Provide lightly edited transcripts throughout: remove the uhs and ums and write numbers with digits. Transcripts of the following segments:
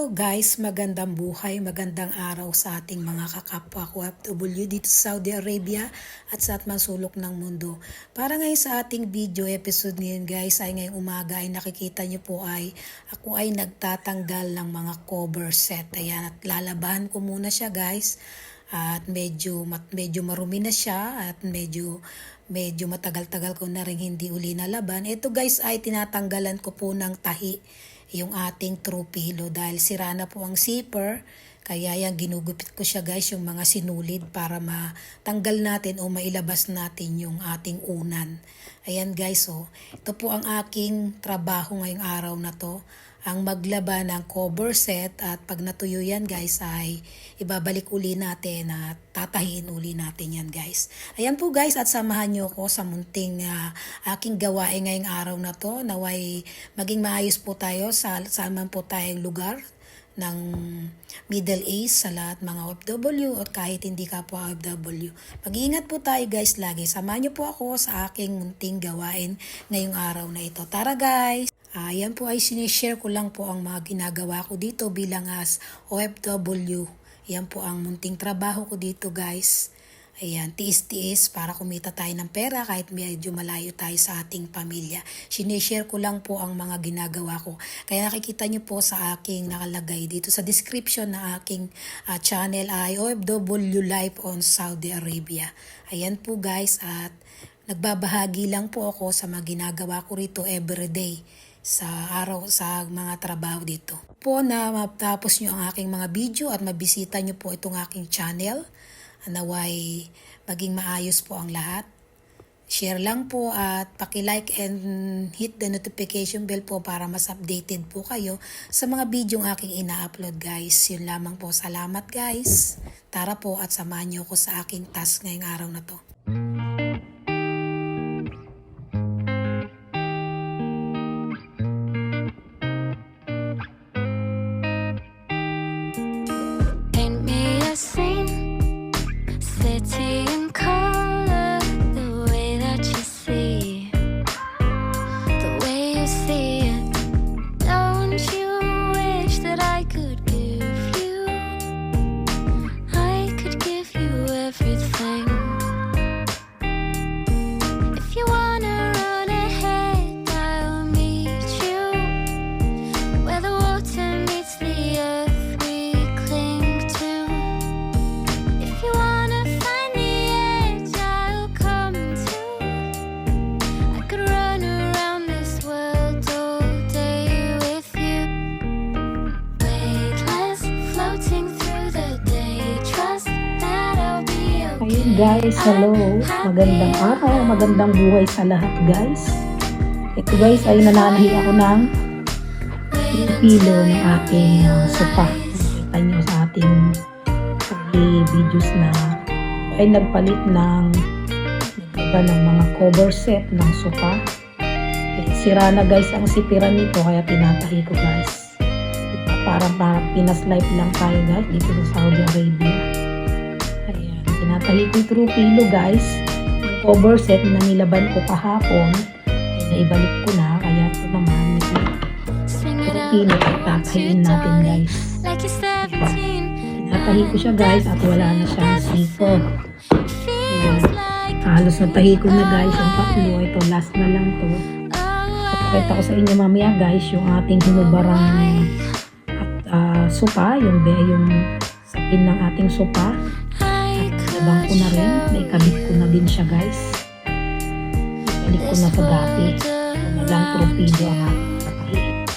Hello guys, magandang buhay, magandang araw sa ating mga kakapwa OFW dito sa Saudi Arabia at sa atang sulok ng mundo. Para ngayon sa ating video episode ngayon guys ay ngayong umaga ay nakikita nyo po ay ako ay nagtatanggal ng mga cover set. Ayan, at lalabahan ko muna siya guys. At medyo marumi na siya at medyo matagal-tagal ko na rin hindi uli nalaban. Ito guys ay tinatanggalan ko po ng tahi yung ating throw pillow dahil sira na po ang zipper. Kaya yan, ginugupit ko siya guys, yung mga sinulid para matanggal natin o mailabas natin yung ating unan. Ayan guys, oh. Ito po ang aking trabaho ngayong araw na to. Ang maglaba ng cover set at pag natuyo yan guys ay ibabalik uli natin at tatahiin uli natin yan guys. Ayan po guys, at samahan nyo ko sa munting aking gawain ngayong araw na to. Naway maging maayos po tayo sa saan po tayong lugar ng Middle East, sa lahat mga OFW at kahit hindi ka po OFW. Mag-iingat po tayo guys lagi. Samahan nyo po ako sa aking munting gawain ngayong araw na ito. Tara guys! Yan po ay sinishare ko lang po ang mga ginagawa ko dito bilang as OFW. Yan po ang munting trabaho ko dito guys. Ayan, tiis-tiis para kumita tayo ng pera kahit medyo malayo tayo sa ating pamilya. Sinishare ko lang po ang mga ginagawa ko. Kaya nakikita nyo po sa aking nakalagay dito sa description na aking channel ay OFW Life on Saudi Arabia. Ayan po guys, at nagbabahagi lang po ako sa mga ginagawa ko rito everyday sa araw sa mga trabaho dito. Po na matapos nyo ang aking mga video at mabisita nyo po itong aking channel. Naway maging maayos po ang lahat. Share lang po at paki-like and hit the notification bell po para mas updated po kayo sa mga video ang aking ina-upload guys. Yun lamang po. Salamat guys. Tara po at samahan nyo ako sa aking task ngayong araw na to. Ayun guys, hello. Magandang araw, magandang buhay sa lahat guys. Ito guys ay nananahi ako ng pilo ng aking sopa. Nakita nyo sa ating videos na ay nagpalit ng mga cover set ng sopa. Sira na guys ang sipiran nito kaya tinatahi ko guys. Parang Pinas life lang tayo guys dito sa Saudi Arabia. Tinatahi ko yung throw pillow guys. Yung cover set na nilaban ko kahapon ay naibalik ko na. Kaya ito naman yung throw pillow ay tatahiin natin guys. Diba? Tinatahi ko siya guys at wala na siyang zipper. Halos natahi ko na guys yung tatlo. Ito last na lang to. Pakita ko sa inyo mamaya guys yung ating hinubarang sopa. Yung sapin ng ating sopa. Nabang ko na rin, naikabit ko na din siya guys. Ibalik ko na sa dati. Walang torpedo ang ating.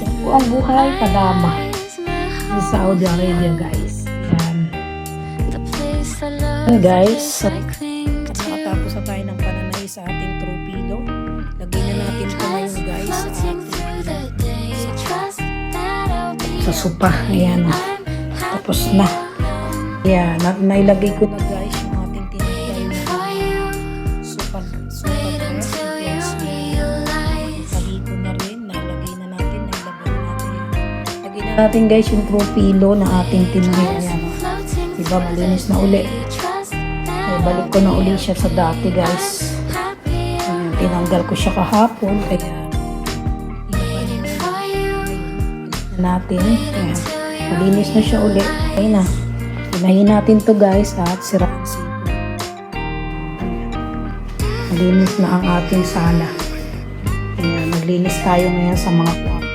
Ito po ang buhay kadama sa Saudi Arabia guys. Yan. Guys, nakatapos na tayo ng pananahi sa ating torpedo. Lagay na natin ito ngayon guys sa sopa. Ayan. Tapos na. Yeah, nailagay ko na guys yung ating tinatay na sopa dress. Sabi ko na rin, nalagay na natin, nailagay natin. Lagay na natin guys yung throw pillow na ating tinatay. Ayan, diba malinis na uli. Balik ko na uli siya sa dati guys. Tinanggal ko siya kahapon kaya natin. Ayan. Malinis na siya ulit. Ayun na. Hinahin natin to guys at siraan sipon. Malinis na ang ating sala. Ayan. Maglinis tayo ngayon sa mga kwarto.